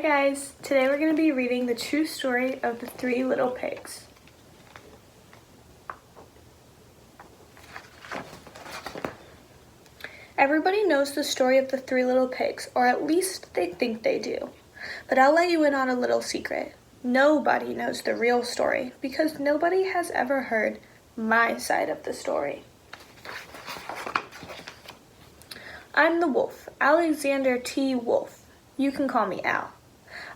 guys, today we're going to be reading the true story of the Three Little Pigs. Everybody knows the story of the Three Little Pigs, or at least they think they do. But I'll let you in on a little secret. Nobody knows the real story because nobody has ever heard my side of the story. I'm the wolf, Alexander T. Wolf. You can call me Al.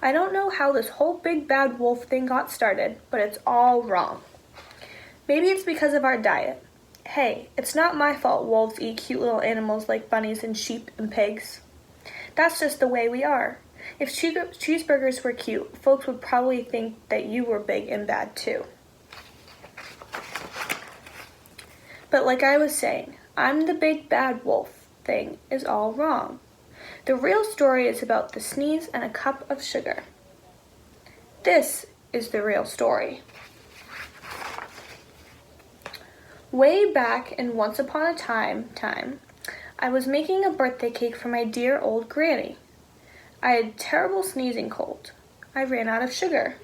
I don't know how this whole big bad wolf thing got started, but it's all wrong. Maybe it's because of our diet. Hey, it's not my fault wolves eat cute little animals like bunnies and sheep and pigs. That's just the way we are. If cheeseburgers were cute, folks would probably think that you were big and bad too. But like I was saying, I'm the big bad wolf thing is all wrong. The real story is about the sneeze and a cup of sugar. This is the real story. Way back in Once Upon a Time, I was making a birthday cake for my dear old granny. I had a terrible sneezing cold. I ran out of sugar.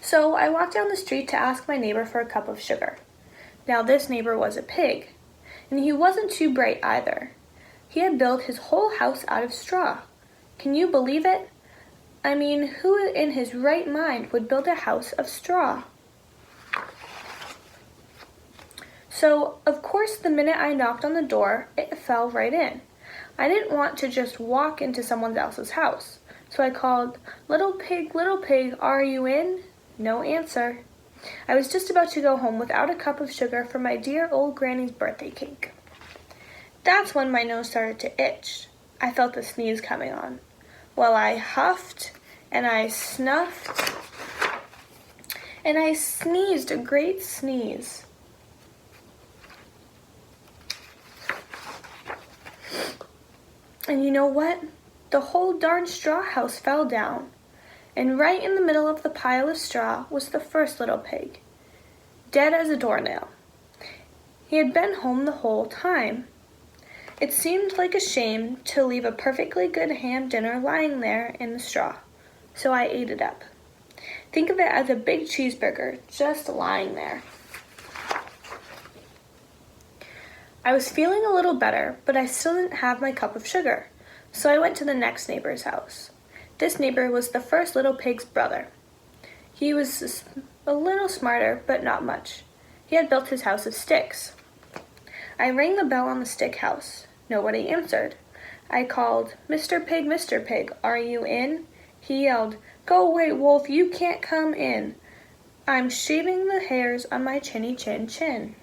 So I walked down the street to ask my neighbor for a cup of sugar. Now this neighbor was a pig. And he wasn't too bright either. He had built his whole house out of straw. Can you believe it? I mean, who in his right mind would build a house of straw? So, of course, the minute I knocked on the door, it fell right in. I didn't want to just walk into someone else's house. So I called, little pig, are you in? No answer. I was just about to go home without a cup of sugar for my dear old granny's birthday cake. That's when my nose started to itch. I felt the sneeze coming on. Well, I huffed and I snuffed and I sneezed a great sneeze. And you know what? The whole darn straw house fell down. And right in the middle of the pile of straw was the first little pig, dead as a doornail. He had been home the whole time. It seemed like a shame to leave a perfectly good ham dinner lying there in the straw, so I ate it up. Think of it as a big cheeseburger just lying there. I was feeling a little better, but I still didn't have my cup of sugar, so I went to the next neighbor's house. This neighbor was the first little pig's brother. He was a little smarter, but not much. He had built his house of sticks. I rang the bell on the stick house. Nobody answered. I called, Mr. Pig, are you in? He yelled, Go away, wolf, you can't come in. I'm shaving the hairs on my chinny chin.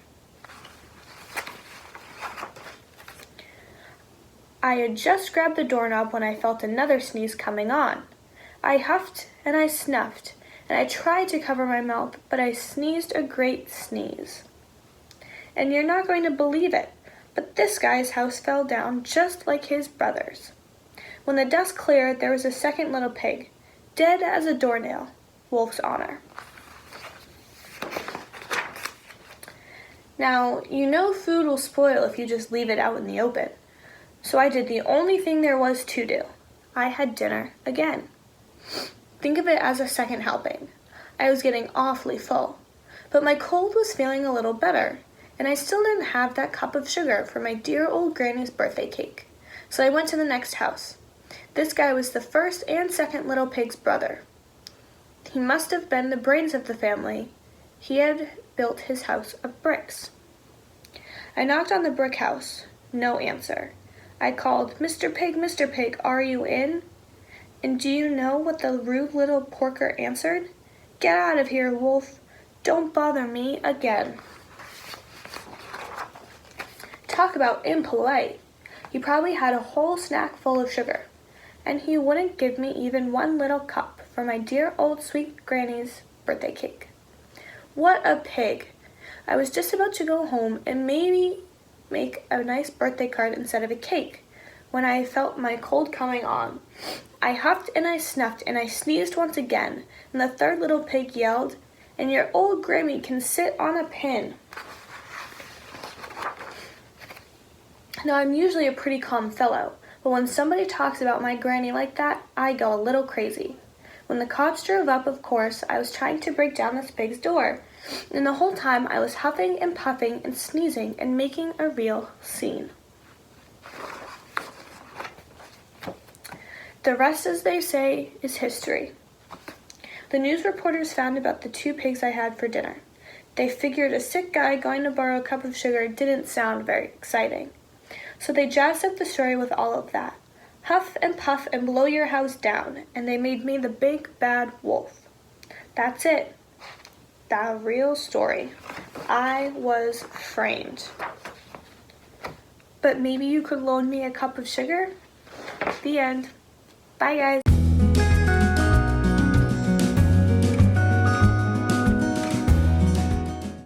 I had just grabbed the doorknob when I felt another sneeze coming on. I huffed and I snuffed, and I tried to cover my mouth, but I sneezed a great sneeze. And you're not going to believe it, but this guy's house fell down just like his brother's. When the dust cleared, there was a second little pig, dead as a doornail, Wolf's honor. Now, you know food will spoil if you just leave it out in the open. So I did the only thing there was to do. I had dinner again. Think of it as a second helping. I was getting awfully full, but my cold was feeling a little better, and I still didn't have that cup of sugar for my dear old granny's birthday cake. So I went to the next house. This guy was the first and second little pig's brother. He must have been the brains of the family. He had built his house of bricks. I knocked on the brick house. No answer. I called, Mr. Pig, are you in? And do you know what the rude little porker answered? Get out of here, wolf. Don't bother me again. Talk about impolite. He probably had a whole snack full of sugar, and he wouldn't give me even one little cup for my dear old sweet granny's birthday cake. What a pig. I was just about to go home and maybe make a nice birthday card instead of a cake when I felt my cold coming on. I huffed and I snuffed and I sneezed once again, and the third little pig yelled, And your old Grammy can sit on a pin. Now I'm usually a pretty calm fellow, But when somebody talks about my granny like that, I go a little crazy. When the cops drove up, of course, I was trying to break down this pig's door. And the whole time I was huffing and puffing and sneezing and making a real scene. The rest, as they say, is history. The news reporters found about the 2 pigs I had for dinner. They figured a sick guy going to borrow a cup of sugar didn't sound very exciting. So they jazzed up the story with all of that. Huff and puff and blow your house down, and they made me the big bad wolf. That's it. The real story. I was framed. But maybe you could loan me a cup of sugar? The end. Bye, guys.